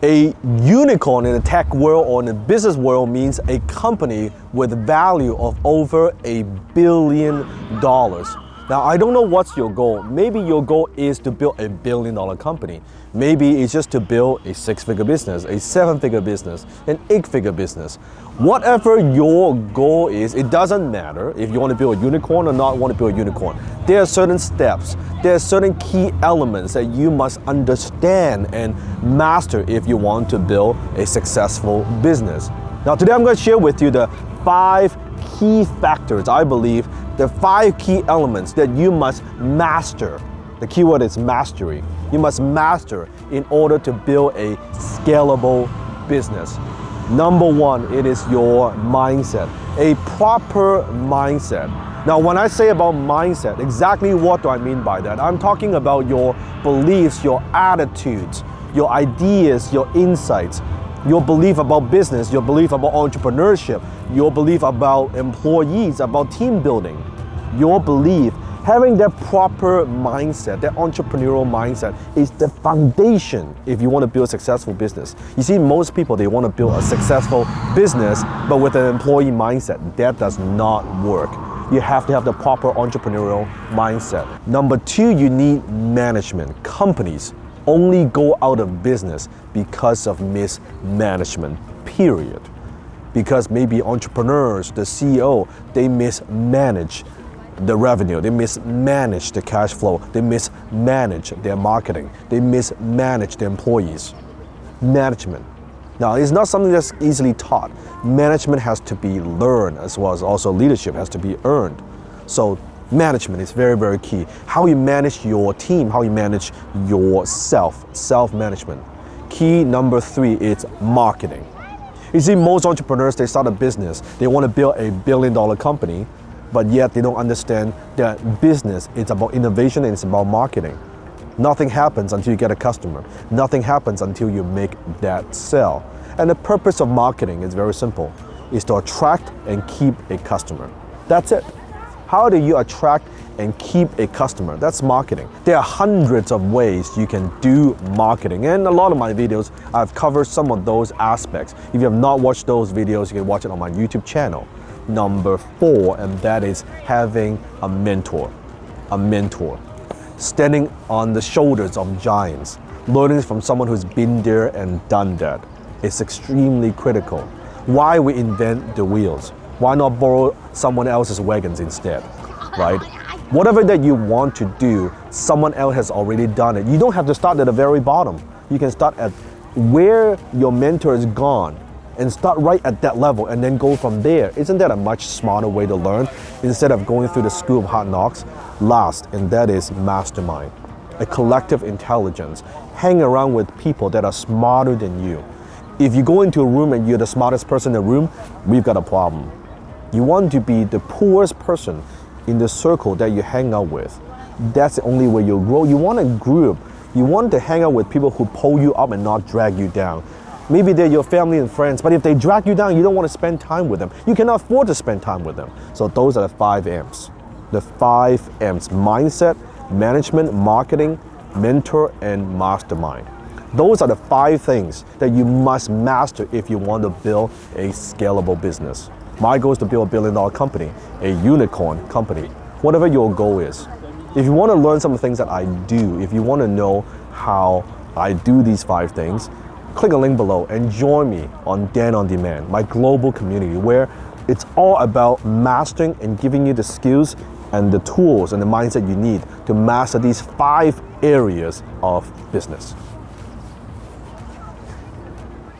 A unicorn in the tech world or in the business world means a company with value of over $1 billion. Now, I don't know what's your goal. Maybe your goal is to build a $1 billion company. Maybe it's just to build a 6-figure business, a 7-figure business, an 8-figure business. Whatever your goal is, it doesn't matter if you want to build a unicorn or not want to build a unicorn. There are certain steps, there are certain key elements that you must understand and master if you want to build a successful business. Now, today I'm going to share with you the 5 key factors, I believe, the 5 key elements that you must master. The key word is mastery. You must master in order to build a scalable business. Number 1, it is your mindset, a proper mindset. Now, when I say about mindset, exactly what do I mean by that? I'm talking about your beliefs, your attitudes, your ideas, your insights, your belief about business, your belief about entrepreneurship, your belief about employees, about team building, your belief. Having that proper mindset, that entrepreneurial mindset is the foundation if you want to build a successful business. You see, most people, they want to build a successful business, but with an employee mindset, that does not work. You have to have the proper entrepreneurial mindset. Number 2, you need management. Companies only go out of business because of mismanagement, period. Because maybe entrepreneurs, the CEO, they mismanage the revenue, they mismanage the cash flow, they mismanage their marketing, they mismanage their employees. Management. Now, it's not something that's easily taught. Management has to be learned, as well as also leadership has to be earned. So management is very, very key. How you manage your team, how you manage yourself, self-management. Key number 3 is marketing. You see, most entrepreneurs, they start a business, they want to build a $1 billion company, but yet they don't understand that business is about innovation and it's about marketing. Nothing happens until you get a customer. Nothing happens until you make that sale. And the purpose of marketing is very simple, is to attract and keep a customer. That's it. How do you attract and keep a customer? That's marketing. There are hundreds of ways you can do marketing, and a lot of my videos, I've covered some of those aspects. If you have not watched those videos, you can watch it on my YouTube channel. Number 4, and that is having a mentor. A mentor. Standing on the shoulders of giants, learning from someone who's been there and done that. It's extremely critical. Why we invent the wheels? Why not borrow someone else's wagons instead, right? Whatever that you want to do, someone else has already done it. You don't have to start at the very bottom. You can start at where your mentor is gone and start right at that level and then go from there. Isn't that a much smarter way to learn instead of going through the school of hard knocks? Last, and that is mastermind, a collective intelligence. Hang around with people that are smarter than you. If you go into a room and you're the smartest person in the room, we've got a problem. You want to be the poorest person in the circle that you hang out with. That's the only way you'll grow. You want a group. You want to hang out with people who pull you up and not drag you down. Maybe they're your family and friends, but if they drag you down, you don't want to spend time with them. You cannot afford to spend time with them. So those are the 5 M's. The 5 M's: mindset, management, marketing, mentor, and mastermind. Those are the 5 things that you must master if you want to build a scalable business. My goal is to build a $1 billion company, a unicorn company, whatever your goal is. If you want to learn some of the things that I do, if you want to know how I do these 5 things, click a link below and join me on Dan On Demand, my global community where it's all about mastering and giving you the skills and the tools and the mindset you need to master these 5 areas of business.